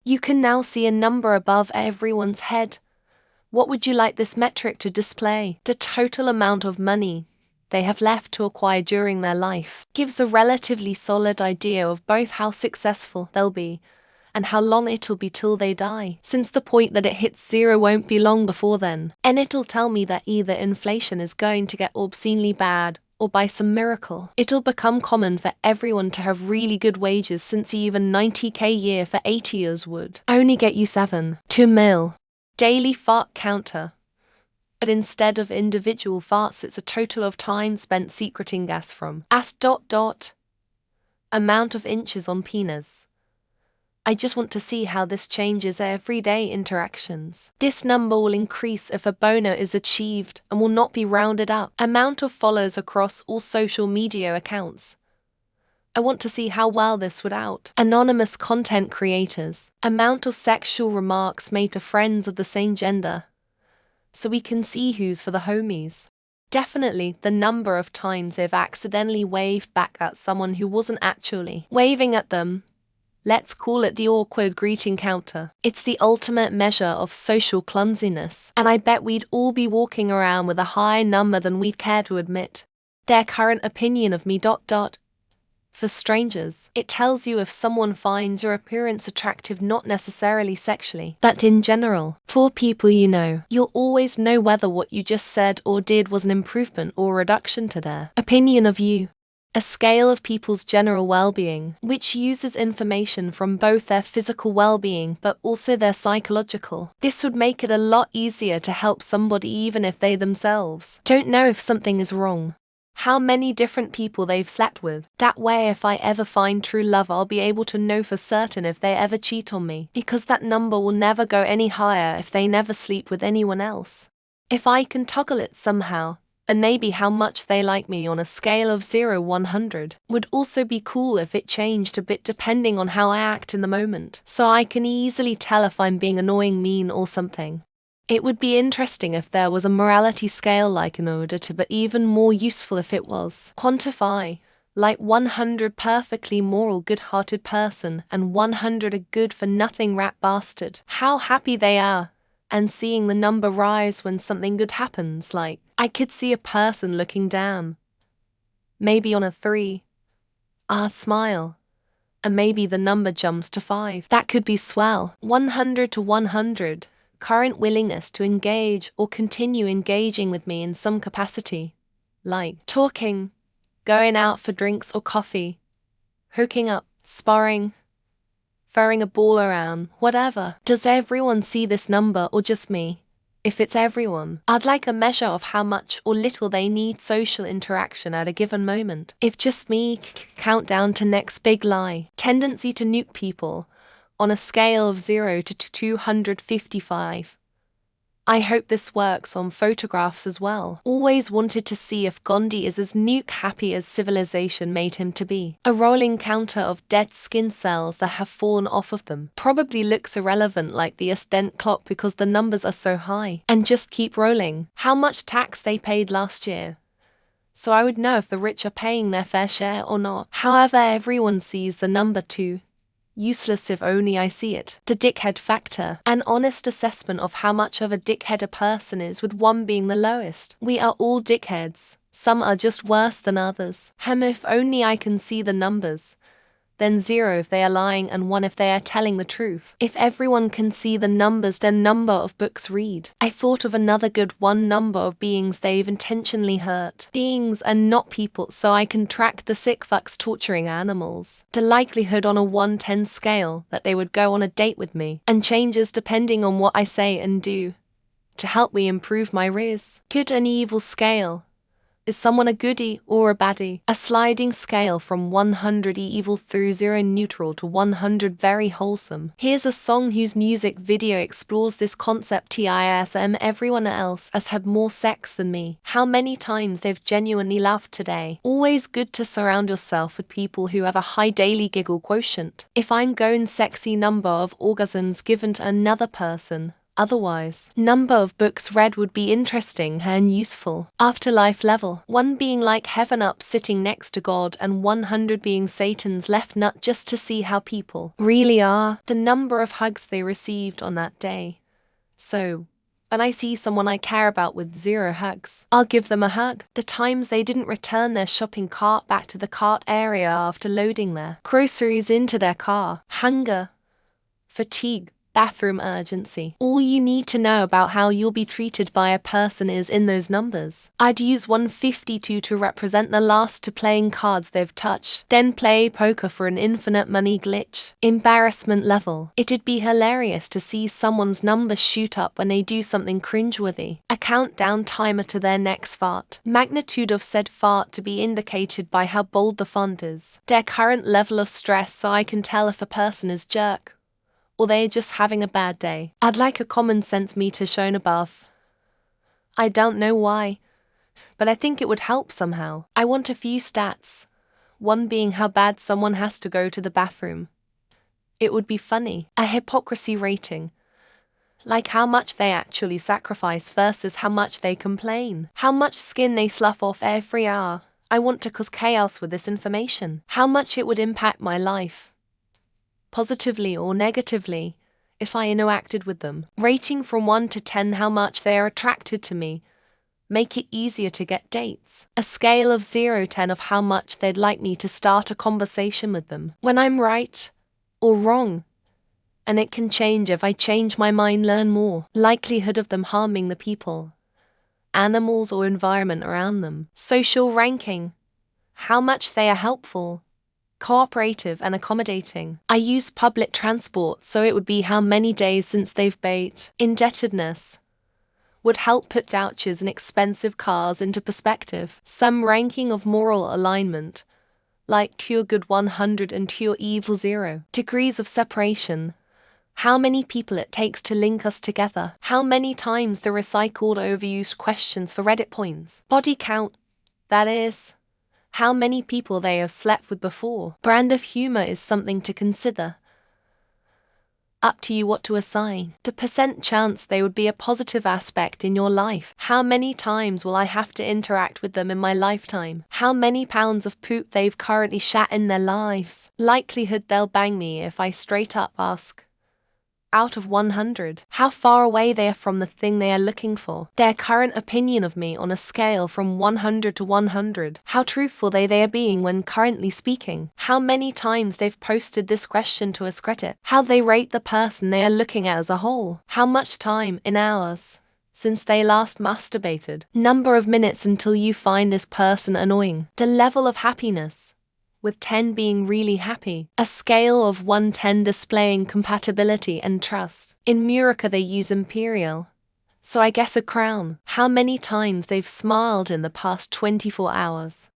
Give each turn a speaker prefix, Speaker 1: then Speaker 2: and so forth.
Speaker 1: You can now see a number above everyone's head. What would you like this metric to display? The total amount of money they have left to acquire during their life. Gives a relatively solid idea of both how successful they'll be and how long it'll be till they die, since the point that it hits zero won't be long before then. And it'll tell me that either inflation is going to get obscenely bad, or by some miracle, it'll become common for everyone to have really good wages, since even 90k a year for 80 years would only get you 2 mil. Daily fart counter. But instead of individual farts, it's a total of time spent secreting gas from amount of inches on penis. I just want to see how this changes everyday interactions. This number will increase if a boner is achieved and will not be rounded up. Amount of followers across all social media accounts. I want to see how well this would out. Anonymous content creators. Amount of sexual remarks made to friends of the same gender, so we can see who's for the homies. Definitely the number of times they've accidentally waved back at someone who wasn't actually waving at them. Let's call it the awkward greeting counter. It's the ultimate measure of social clumsiness, and I bet we'd all be walking around with a higher number than we'd care to admit. Their current opinion of me. For strangers, it tells you if someone finds your appearance attractive, not necessarily sexually, but in general. For people you know, you'll always know whether what you just said or did was an improvement or reduction to their opinion of you. A scale of people's general well-being, which uses information from both their physical well-being but also their psychological. This would make it a lot easier to help somebody even if they themselves don't know if something is wrong. How many different people they've slept with. That way, if I ever find true love, I'll be able to know for certain if they ever cheat on me, because that number will never go any higher if they never sleep with anyone else. If I can toggle it somehow, and maybe how much they like me on a scale of 0-100, would also be cool if it changed a bit depending on how I act in the moment, so I can easily tell if I'm being annoying, mean or something. It would be interesting if there was a morality scale like in order to, but even more useful if it was quantify, like 100 perfectly moral good-hearted person and 100 a good-for-nothing rat bastard. How happy they are, and seeing the number rise when something good happens, like I could see a person looking down, maybe on a 3, smile, and maybe the number jumps to 5. That could be swell. 100-100. Current willingness to engage or continue engaging with me in some capacity, like talking, going out for drinks or coffee, hooking up, sparring, throwing a ball around, whatever. Does everyone see this number or just me? If it's everyone, I'd like a measure of how much or little they need social interaction at a given moment. If just me, countdown to next big lie. Tendency to nuke people on a scale of 0 to 255. I hope this works on photographs as well. Always wanted to see if Gandhi is as nuke happy as civilization made him to be. A rolling counter of dead skin cells that have fallen off of them. Probably looks irrelevant like the Ascent clock because the numbers are so high. And just keep rolling. How much tax they paid last year, so I would know if the rich are paying their fair share or not. However, everyone sees the number 2. Useless if only I see it. The dickhead factor. An honest assessment of how much of a dickhead a person is, with 1 being the lowest. We are all dickheads. Some are just worse than others. If only I can see the numbers. Then 0 if they are lying and 1 if they are telling the truth. If everyone can see the numbers, then number of books read. I thought of another good one, number of beings they've intentionally hurt. Beings and not people, so I can track the sick fucks torturing animals. The likelihood on a 1-10 scale that they would go on a date with me, and changes depending on what I say and do, to help me improve my riz. Good and evil scale. Is someone a goodie or a baddie? A sliding scale from 100 evil through 0 neutral to 100 very wholesome. Here's a song whose music video explores this concept. TISM. Everyone else has had more sex than me. How many times they've genuinely laughed today. Always good to surround yourself with people who have a high daily giggle quotient. If I'm going sexy number of orgasms given to another person, otherwise. Number of books read would be interesting and useful. Afterlife level. 1 being like heaven up sitting next to God and 100 being Satan's left nut just to see how people really are. The number of hugs they received on that day. So, when I see someone I care about with 0 hugs, I'll give them a hug. The times they didn't return their shopping cart back to the cart area after loading their groceries into their car. Hunger, fatigue, bathroom urgency. All you need to know about how you'll be treated by a person is in those numbers. I'd use 152 to represent the last to playing cards they've touched. Then play poker for an infinite money glitch. Embarrassment level. It'd be hilarious to see someone's numbers shoot up when they do something cringeworthy. A countdown timer to their next fart. Magnitude of said fart to be indicated by how bold the font is. Their current level of stress so I can tell if a person is jerk or they're just having a bad day. I'd like a common sense meter shown above. I don't know why, but I think it would help somehow. I want a few stats. 1 being how bad someone has to go to the bathroom. It would be funny. A hypocrisy rating. Like how much they actually sacrifice versus how much they complain. How much skin they slough off every hour. I want to cause chaos with this information. How much it would impact my life, positively or negatively, if I interacted with them. Rating from 1 to 10 how much they are attracted to me. Make it easier to get dates. A scale of 0 to 10 of how much they'd like me to start a conversation with them. When I'm right or wrong. And it can change if I change my mind. Learn more. Likelihood of them harming the people, animals or environment around them. Social ranking. How much they are helpful, cooperative and accommodating. I use public transport, so it would be how many days since they've paid. Indebtedness would help put vouchers and expensive cars into perspective. Some ranking of moral alignment, like pure good 100 and pure evil 0. Degrees of separation. How many people it takes to link us together. How many times the recycled overused questions for Reddit points. Body count, that is, how many people they have slept with before. Brand of humor is something to consider. Up to you what to assign. The percent chance they would be a positive aspect in your life. How many times will I have to interact with them in my lifetime? How many pounds of poop they've currently shat in their lives. Likelihood they'll bang me if I straight up ask. Out of 100, how far away they are from the thing they are looking for. Their current opinion of me on a scale from 100 to 100. How truthful they are being when currently speaking. How many times they've posted this question to us Reddit. How they rate the person they are looking at as a whole. How much time, in hours, since they last masturbated. Number of minutes until you find this person annoying. The level of happiness, with 10 being really happy. A scale of 1-10 displaying compatibility and trust. In Murica they use imperial, so I guess a crown. How many times they've smiled in the past 24 hours.